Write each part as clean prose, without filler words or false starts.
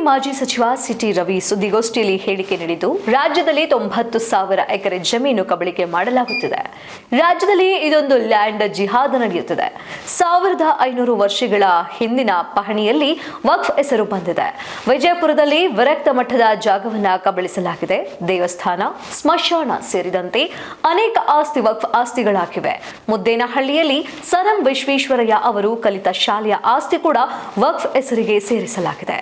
ಮಾಜಿ ಸಚಿವ ಸಿಟಿ ರವಿ ಸುದ್ದಿಗೋಷ್ಠಿಯಲ್ಲಿ ಹೇಳಿಕೆ ನೀಡಿದ್ದು, ರಾಜ್ಯದಲ್ಲಿ 90,000 ಎಕರೆ ಜಮೀನು ಕಬಳಿಕೆ ಮಾಡಲಾಗುತ್ತಿದೆ. ರಾಜ್ಯದಲ್ಲಿ ಇದೊಂದು ಲ್ಯಾಂಡ್ ಜಿಹಾದ್ ನಡೆಯುತ್ತಿದೆ. 1500 ವರ್ಷಗಳ ಹಿಂದಿನ ಪಹಣಿಯಲ್ಲಿ ವಕ್ಫ್ ಹೆಸರು ಬಂದಿದೆ. ವಿಜಯಪುರದಲ್ಲಿ ವಿರಕ್ತ ಮಠದ ಜಾಗವನ್ನ ಕಬಳಿಸಲಾಗಿದೆ. ದೇವಸ್ಥಾನ, ಸ್ಮಶಾನ ಸೇರಿದಂತೆ ಅನೇಕ ಆಸ್ತಿ ವಕ್ಫ್ ಆಸ್ತಿಗಳಾಗಿವೆ. ಮುದ್ದೇನಹಳ್ಳಿಯಲ್ಲಿ ಸರ್ ಎಂ ವಿಶ್ವೇಶ್ವರಯ್ಯ ಅವರು ಕಲಿತ ಶಾಲೆಯ ಆಸ್ತಿ ಕೂಡ ವಕ್ಫ್ ಹೆಸರಿಗೆ ಸೇರಿಸಲಾಗಿದೆ.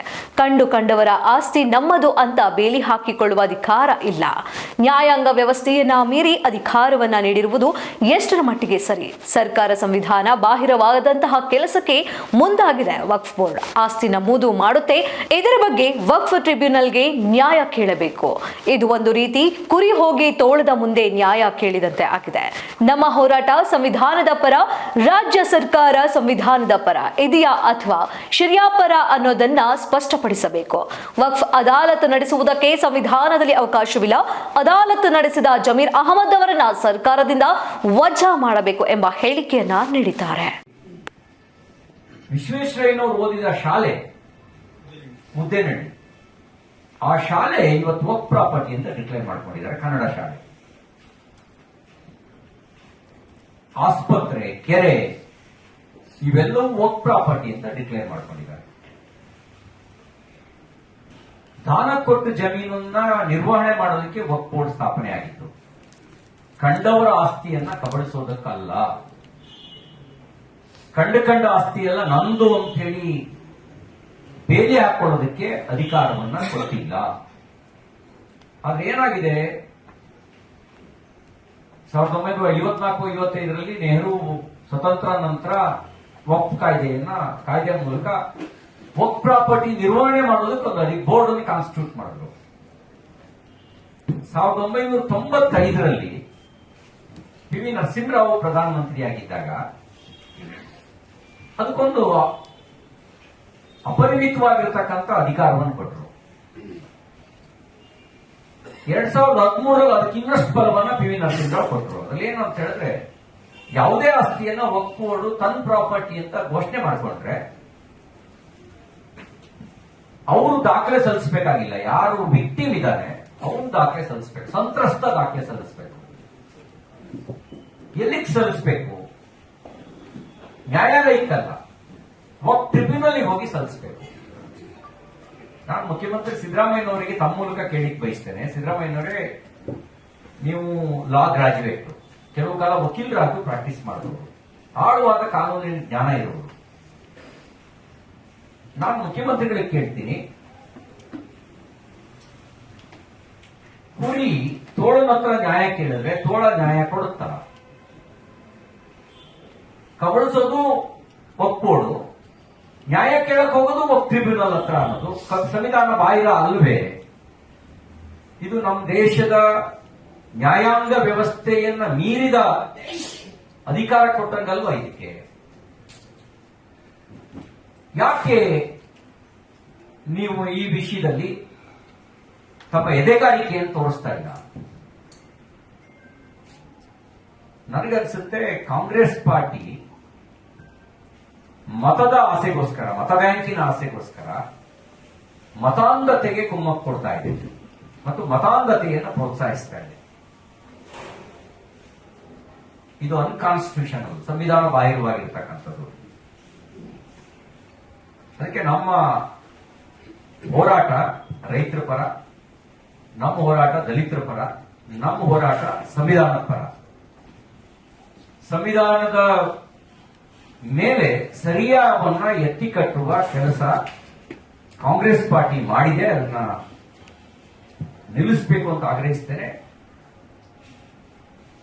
ಕಂಡವರ ಆಸ್ತಿ ನಮ್ಮದು ಅಂತ ಬೇಲಿ ಹಾಕಿಕೊಳ್ಳುವ ಅಧಿಕಾರ ಇಲ್ಲ. ನ್ಯಾಯಾಂಗ ವ್ಯವಸ್ಥೆಯನ್ನ ಮೀರಿ ಅಧಿಕಾರವನ್ನ ನೀಡಿರುವುದು ಎಷ್ಟರ ಮಟ್ಟಿಗೆ ಸರಿ? ಸರ್ಕಾರ ಸಂವಿಧಾನ ಬಾಹಿರವಾದಂತಹ ಕೆಲಸಕ್ಕೆ ಮುಂದಾಗಿದೆ. ವಕ್ಫ್ ಬೋರ್ಡ್ ಆಸ್ತಿ ನಮೂದು ಮಾಡುತ್ತೆ. ಇದರ ಬಗ್ಗೆ ವಕ್ಫ್ ಟ್ರಿಬ್ಯುನಲ್ಗೆ ನ್ಯಾಯ ಕೇಳಬೇಕು. ಇದು ಒಂದು ರೀತಿ ಕುರಿ ಹೋಗಿ ತೋಳದ ಮುಂದೆ ನ್ಯಾಯ ಕೇಳಿದಂತೆ ಆಗಿದೆ. ನಮ್ಮ ಹೋರಾಟ ಸಂವಿಧಾನದ ಪರ, ರಾಜ್ಯ ಸರ್ಕಾರ ಸಂವಿಧಾನದ ಪರ ಇದೆಯಾ ಅಥವಾ ಶರಿಯಾ ಪರ ಅನ್ನೋದನ್ನ ಸ್ಪಷ್ಟಪಡಿಸಬೇಕು. ವಕ್ಫ್ ಅದಾಲತ್ ನಡೆಸುವುದಕ್ಕೆ ಸಂವಿಧಾನದಲ್ಲಿ ಅವಕಾಶವಿಲ್ಲ. ಅದಾಲತ್ ನಡೆಸಿದ ಜಮೀರ್ ಅಹಮದ್ ಅವರನ್ನ ಸರ್ಕಾರದಿಂದ ವಜಾ ಮಾಡಬೇಕು ಎಂಬ ಹೇಳಿಕೆಯನ್ನ ನೀಡಿದ್ದಾರೆ. ವಿಶ್ವೇಶ್ವರಯ್ಯನವರು ಓದಿದ ಶಾಲೆ ಮುದ್ದೇನಹಳ್ಳಿ, ಆ ಶಾಲೆ ಇವತ್ತು ವಕ್ಫ್ ಪ್ರಾಪರ್ಟಿ ಅಂತ ಡಿಕ್ಲೇರ್ ಮಾಡ್ಕೊಂಡಿದ್ದಾರೆ. ಕನ್ನಡ ಶಾಲೆ, ಆಸ್ಪತ್ರೆ, ಕೆರೆ ಇವೆಲ್ಲವೂ ವಕ್ಫ್ ಪ್ರಾಪರ್ಟಿ ಅಂತ ಡಿಕ್ಲೇರ್ ಮಾಡ್ಕೊಂಡಿದ್ದಾರೆ. ದಾನ ಕೊಟ್ಟು ಜಮೀನನ್ನ ನಿರ್ವಹಣೆ ಮಾಡೋದಕ್ಕೆ ವಕ್ಫ್ ಬೋರ್ಡ್ ಸ್ಥಾಪನೆ ಆಗಿತ್ತು. ಕಂಡವರ ಆಸ್ತಿಯನ್ನ ಕಬಳಿಸೋದಕ್ಕಲ್ಲ. ಕಂಡ ಆಸ್ತಿ ಎಲ್ಲ ನಂದು ಅಂತ ಹೇಳಿ ಬೇಲಿ ಹಾಕೊಳ್ಳೋದಕ್ಕೆ ಅಧಿಕಾರವನ್ನ ಕೊಟ್ಟಿಲ್ಲ. ಆದ್ರೆ ಏನಾಗಿದೆ, 1954-55ರಲ್ಲಿ ನೆಹರು ಸ್ವತಂತ್ರ ನಂತರ ವಕ್ಫ್ ಕಾಯ್ದೆಯ ಮೂಲಕ ವಕ್ಫ್ ಪ್ರಾಪರ್ಟಿ ನಿರ್ವಹಣೆ ಮಾಡೋದಕ್ಕೆ ಒಂದು ಬೋರ್ಡ್ ಅನ್ನು ಕಾನ್ಸ್ಟಿಟ್ಯೂಟ್ ಮಾಡಿದ್ರು. 1995ರಲ್ಲಿ ಪಿ ವಿ ನರಸಿಂಹರಾವ್ ಪ್ರಧಾನಮಂತ್ರಿಯಾಗಿದ್ದಾಗ ಅದಕ್ಕೊಂದು ಅಪರಿಮಿತವಾಗಿರತಕ್ಕಂಥ ಅಧಿಕಾರವನ್ನು ಕೊಟ್ಟರು. 2013ರಲ್ಲಿ ಅದಕ್ಕೆ ಇನ್ನಷ್ಟು ಬಲವನ್ನ ಪಿ ವಿ ನರಸಿಂಹರಾವ್ ಕೊಟ್ಟರು. ಅದ್ರಲ್ಲಿ ಏನು ಅಂತ ಹೇಳಿದ್ರೆ, ಯಾವುದೇ ಆಸ್ತಿಯನ್ನ ವಕ್ಫ್ ಬೋರ್ಡ್ ತನ್ನ ಪ್ರಾಪರ್ಟಿ ಅಂತ ಘೋಷಣೆ ಮಾಡಿಕೊಂಡ್ರೆ ಅವರು ದಾಖಲೆ ಸಲ್ಲಿಸಬೇಕಾಗಿಲ್ಲ. ಯಾರು ವಿಕ್ಟಿಮ್ ಇದ್ದಾನೆ ಅವನು ದಾಖಲೆ ಸಲ್ಲಿಸಬೇಕು, ಸಂತ್ರಸ್ತ ದಾಖಲೆ ಸಲ್ಲಿಸಬೇಕು. ಎಲ್ಲಿಗೆ ಸಲ್ಲಿಸಬೇಕು? ನ್ಯಾಯಾಲಯಕ್ಕಲ್ಲ, ವಕ್ಫ್ ಟ್ರಿಬ್ಯುನಲ್ ಹೋಗಿ ಸಲ್ಲಿಸಬೇಕು. ನಾನು ಮುಖ್ಯಮಂತ್ರಿ ಸಿದ್ದರಾಮಯ್ಯನವರಿಗೆ ತಮ್ಮ ಮೂಲಕ ಕೇಳಿಕ್ ಬಯಸ್ತೇನೆ. ಸಿದ್ದರಾಮಯ್ಯನವರೇ, ನೀವು ಲಾ ಗ್ರಾಜುಯೇಟ್, ಕೆಲವು ಕಾಲ ವಕೀಲರಾಗಿ ಪ್ರಾಕ್ಟೀಸ್ ಮಾಡಿದವರು, ಆಳುವಾದ ಕಾನೂನಿನ ಜ್ಞಾನ ಇರುವುದು. ನಾನು ಮುಖ್ಯಮಂತ್ರಿಗಳಿಗೆ ಕೇಳ್ತೀನಿ, ಕುರಿ ತೋಳನ ಹತ್ರ ನ್ಯಾಯ ಕೇಳಿದ್ರೆ ತೋಳ ನ್ಯಾಯ ಕೊಡುತ್ತಾರ? ಕಬಳಿಸೋದು ವಕ್ಫ್ ಬೋರ್ಡ್, ನ್ಯಾಯ ಕೇಳಕ್ ಹೋಗೋದು ವಕ್ಫ್ ಟ್ರಿಬ್ಯುನಲ್ ಹತ್ರ ಅನ್ನೋದು ಸಂವಿಧಾನ ಬಾಹಿರ ಅಲ್ವೇ? ಇದು ನಮ್ಮ ದೇಶದ ನ್ಯಾಯಾಂಗ ವ್ಯವಸ್ಥೆಯನ್ನ ಮೀರಿದ ಅಧಿಕಾರ ಕೊಟ್ಟಂಗಲ್ವ? ಇದಕ್ಕೆ ಯಾಕೆ ನೀವು ಈ ವಿಷಯದಲ್ಲಿ ತಮ್ಮ ಎದೆಗಾರಿಕೆಯನ್ನು ತೋರಿಸ್ತಾ ಇಲ್ಲ? ನನಗನ್ಸುತ್ತೆ ಕಾಂಗ್ರೆಸ್ ಪಾರ್ಟಿ ಮತದ ಆಸೆಗೋಸ್ಕರ, ಮತ ಬ್ಯಾಂಕಿನ ಆಸೆಗೋಸ್ಕರ ಮತಾಂಧತೆಗೆ ಕುಮ್ಮಕ್ಕು ಕೊಡ್ತಾ ಇದೆ ಮತ್ತು ಮತಾಂಧತೆಯನ್ನು ಪ್ರೋತ್ಸಾಹಿಸ್ತಾ ಇದೆ. ಇದು ಅನ್ಕಾನ್ಸ್ಟಿಟ್ಯೂಷನಲ್, ಸಂವಿಧಾನ ಬಾಹಿರವಾಗಿರ್ತಕ್ಕಂಥದ್ದು. ಅದಕ್ಕೆ ನಮ್ಮ ಹೋರಾಟ ರೈತರ ಪರ, ನಮ್ಮ ಹೋರಾಟ ದಲಿತರ ಪರ, ನಮ್ಮ ಹೋರಾಟ ಸಂವಿಧಾನದ ಪರ. ಸಂವಿಧಾನದ ಮೇಲೆ ಸರಿಯಾವನ್ನ ಎತ್ತಿ ಕಟ್ಟುವ ಕೆಲಸ ಕಾಂಗ್ರೆಸ್ ಪಾರ್ಟಿ ಮಾಡಿದೆ. ಅದನ್ನ ನಿಲ್ಲಿಸಬೇಕು ಅಂತ ಆಗ್ರಹಿಸ್ತೇನೆ.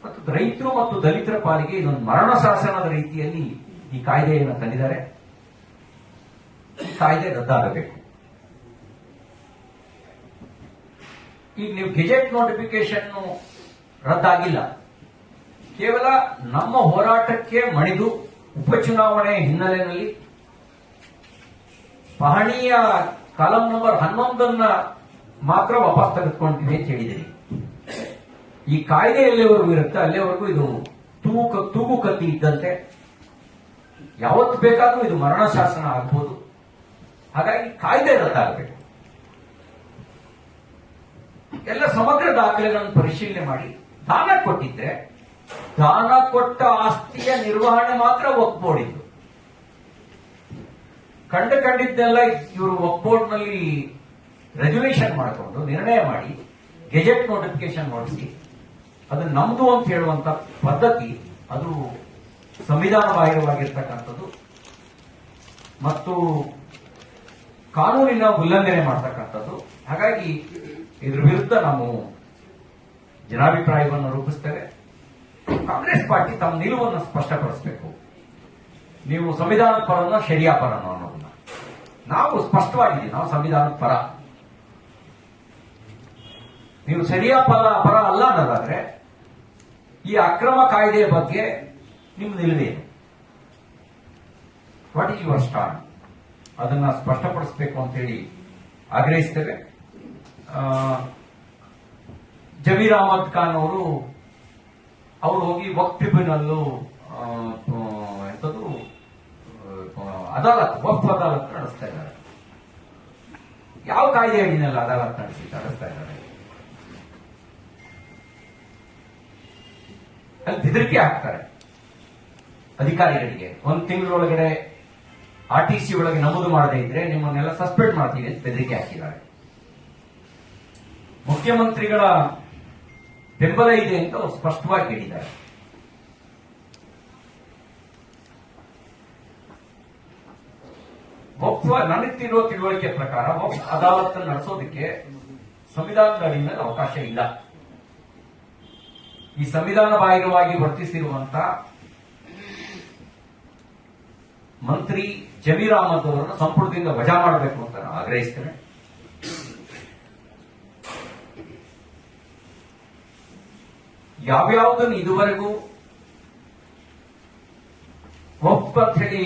ಮತ್ತು ರೈತರು ಮತ್ತು ದಲಿತರ ಪಾಲಿಗೆ ಇದೊಂದು ಮರಣ ಶಾಸನದ ರೀತಿಯಲ್ಲಿ ಈ ಕಾಯ್ದೆಯನ್ನು ತಂದಿದ್ದಾರೆ. ಈ ಕಾಯ್ದೆ ರದ್ದಾಗಬೇಕು. ಈಗ ನೀವು ಗೆಜೆಟ್ ನೋಟಿಫಿಕೇಶನ್ ರದ್ದಾಗಿಲ್ಲ, ಕೇವಲ ನಮ್ಮ ಹೋರಾಟಕ್ಕೆ ಮಣಿದು ಉಪಚುನಾವಣೆ ಹಿನ್ನೆಲೆಯಲ್ಲಿ ಪಹಣಿಯ ಕಾಲಂ ನಂಬರ್ 11 ಮಾತ್ರ ವಾಪಸ್ ತೆಗೆದುಕೊಂಡಿದೆ ಅಂತ ಹೇಳಿದಿರಿ. ಈ ಕಾಯ್ದೆ ಎಲ್ಲಿವರೆಗೂ ಇರುತ್ತೆ ಅಲ್ಲಿವರೆಗೂ ಇದು ತೂಗು ಕತ್ತಿ ಇದ್ದಂತೆ, ಯಾವತ್ತು ಬೇಕಾದ್ರೂ ಇದು ಮರಣ ಶಾಸನ ಆಗ್ಬೋದು. ಹಾಗಾಗಿ ಕಾಯ್ದೆ ರದ್ದಾಗಬೇಕು. ಎಲ್ಲ ಸಮಗ್ರ ದಾಖಲೆಗಳನ್ನು ಪರಿಶೀಲನೆ ಮಾಡಿ ದಾನ ಕೊಟ್ಟಿದ್ರೆ ದಾನ ಕೊಟ್ಟ ಆಸ್ತಿಯ ನಿರ್ವಹಣೆ ಮಾತ್ರ ವಕ್ಫ್ ಬೋರ್ಡ್ ಇತ್ತು. ಕಂಡಿದ್ದೆಲ್ಲ ಇವರು ವಕ್ಫ್ ಬೋರ್ಡ್ ನಲ್ಲಿ ರೆಗ್ಯುಲೇಷನ್ ಮಾಡಿಕೊಂಡು ನಿರ್ಣಯ ಮಾಡಿ ಗೆಜೆಟ್ ನೋಟಿಫಿಕೇಶನ್ ಹೊರಡಿಸಿ ಅದು ನಮ್ದು ಅಂತ ಹೇಳುವಂತ ಪದ್ಧತಿ ಅದು ಸಂವಿಧಾನ ಬಾಹಿರವಾಗಿರ್ತಕ್ಕಂಥದ್ದು ಮತ್ತು ಕಾನೂನಿನ ಉಲ್ಲಂಘನೆ ಮಾಡತಕ್ಕಂಥದ್ದು. ಹಾಗಾಗಿ ಇದ್ರ ವಿರುದ್ಧ ನಾವು ಜನಾಭಿಪ್ರಾಯವನ್ನು ರೂಪಿಸ್ತೇವೆ. ಕಾಂಗ್ರೆಸ್ ಪಾರ್ಟಿ ತಮ್ಮ ನಿಲುವನ್ನು ಸ್ಪಷ್ಟಪಡಿಸಬೇಕು. ನೀವು ಸಂವಿಧಾನದ ಪರನೋ ಶರಿಯಾ ಪರನೋ ಅನ್ನೋದನ್ನ ನಾವು ಸ್ಪಷ್ಟವಾಗಿದ್ದೀವಿ. ನಾವು ಸಂವಿಧಾನದ ಪರ. ನೀವು ಶರಿಯಾ ಪರ ಅಲ್ಲ ಅನ್ನೋದಾದ್ರೆ ಈ ಅಕ್ರಮ ಕಾಯ್ದೆಯ ಬಗ್ಗೆ ನಿಮ್ಮ ನಿಲುವೇನು? What is your stand? ಅದನ್ನ ಸ್ಪಷ್ಟಪಡಿಸಬೇಕು ಅಂತ ಹೇಳಿ ಆಗ್ರಹಿಸ್ತೇವೆ. ಜಮೀರ್ ಅಹಮದ್ ಖಾನ್ ಅವರು ಹೋಗಿ ವಕ್ಫ್ ಟ್ರಿಬ್ಯುನಲ್ಲು ಎಂಥದ್ದು ವಕ್ಫ್ ಅದಾಲತ್ ನಡೆಸ್ತಾ ಇದ್ದಾರೆ. ಯಾವ ಕಾಯ್ದೆ ಅಡಿನಲ್ಲಿ ಅದಾಲತ್ ನಡೆಸ್ತಾ ಇದ್ದಾರೆ? ಅಲ್ಲಿ ಬೆದರಿಕೆ ಹಾಕ್ತಾರೆ ಅಧಿಕಾರಿಗಳಿಗೆ. ಒಂದು ತಿಂಗಳೊಳಗಡೆ RTC ಒಳಗೆ ನಮೂದು ಮಾಡದೇ ಇದ್ರೆ ನಿಮ್ಮನ್ನೆಲ್ಲ ಸಸ್ಪೆಂಡ್ ಮಾಡ್ತೀವಿ ಅಂತ ಬೆದರಿಕೆ ಹಾಕಿದ್ದಾರೆ. ಮುಖ್ಯಮಂತ್ರಿಗಳ ಬೆಂಬಲ ಇದೆ ಅಂತ ಅವರು ಸ್ಪಷ್ಟವಾಗಿ ಹೇಳಿದ್ದಾರೆ. ವಕ್ಫ್ ನನಗಿರೋ ತಿಳುವಳಿಕೆ ಪ್ರಕಾರ ವಕ್ಫ್ ಅದಾಲತ್ ನಡೆಸೋದಕ್ಕೆ ಸಂವಿಧಾನದ ಅಡಿ ಮೇಲೆ ಅವಕಾಶ ಇಲ್ಲ. ಈ ಸಂವಿಧಾನ ಬಾಹಿರವಾಗಿ ವರ್ತಿಸಿರುವಂತ ಮಂತ್ರಿ ಜಮೀರ್ ಅಹಮದ್ ಅವರನ್ನು ಸಂಪುಟದಿಂದ ವಜಾ ಮಾಡಬೇಕು ಅಂತ ನಾನು ಆಗ್ರಹಿಸ್ತೇನೆ. ಯಾವ್ಯಾವುದನ್ನು ಇದುವರೆಗೂ ವಕ್ಫ್ ಅಂತ ಹೇಳಿ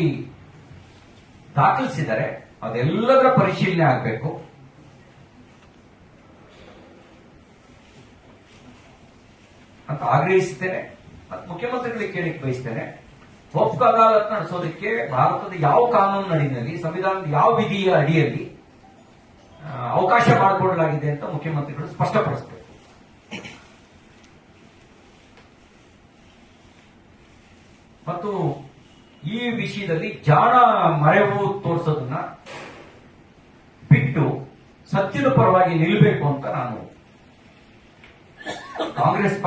ದಾಖಲಿಸಿದರೆ ಅದೆಲ್ಲದರ ಪರಿಶೀಲನೆ ಆಗಬೇಕು. ಅಂತ ಆಗ್ರಹಿಸ್ತೇನೆ. ಮತ್ತು ಮುಖ್ಯಮಂತ್ರಿಗಳಿಗೆ ಕೇಳಿಕ್ ಬಯಸ್ತೇನೆ, ವಕ್ಫ್ ಅದಾಲತ್ ನಡೆಸೋದಕ್ಕೆ ಭಾರತದ ಯಾವ ಕಾನೂನು ಅಡಿಯಲ್ಲಿ, ಸಂವಿಧಾನದ ಯಾವ ವಿಧಿಯ ಅಡಿಯಲ್ಲಿ ಅವಕಾಶ ಮಾಡಿಕೊಡಲಾಗಿದೆ ಅಂತ ಮುಖ್ಯಮಂತ್ರಿಗಳು ಸ್ಪಷ್ಟಪಡಿಸಬೇಕು. ಮತ್ತು ಈ ವಿಷಯದಲ್ಲಿ ಜಾಣ ಮರೆವು ತೋರಿಸೋದನ್ನ ಬಿಟ್ಟು ಸತ್ಯದ ಪರವಾಗಿ ನಿಲ್ಲಬೇಕು ಅಂತ ನಾನು ಕಾಂಗ್ರೆಸ್ ಪಾರ್ಟಿ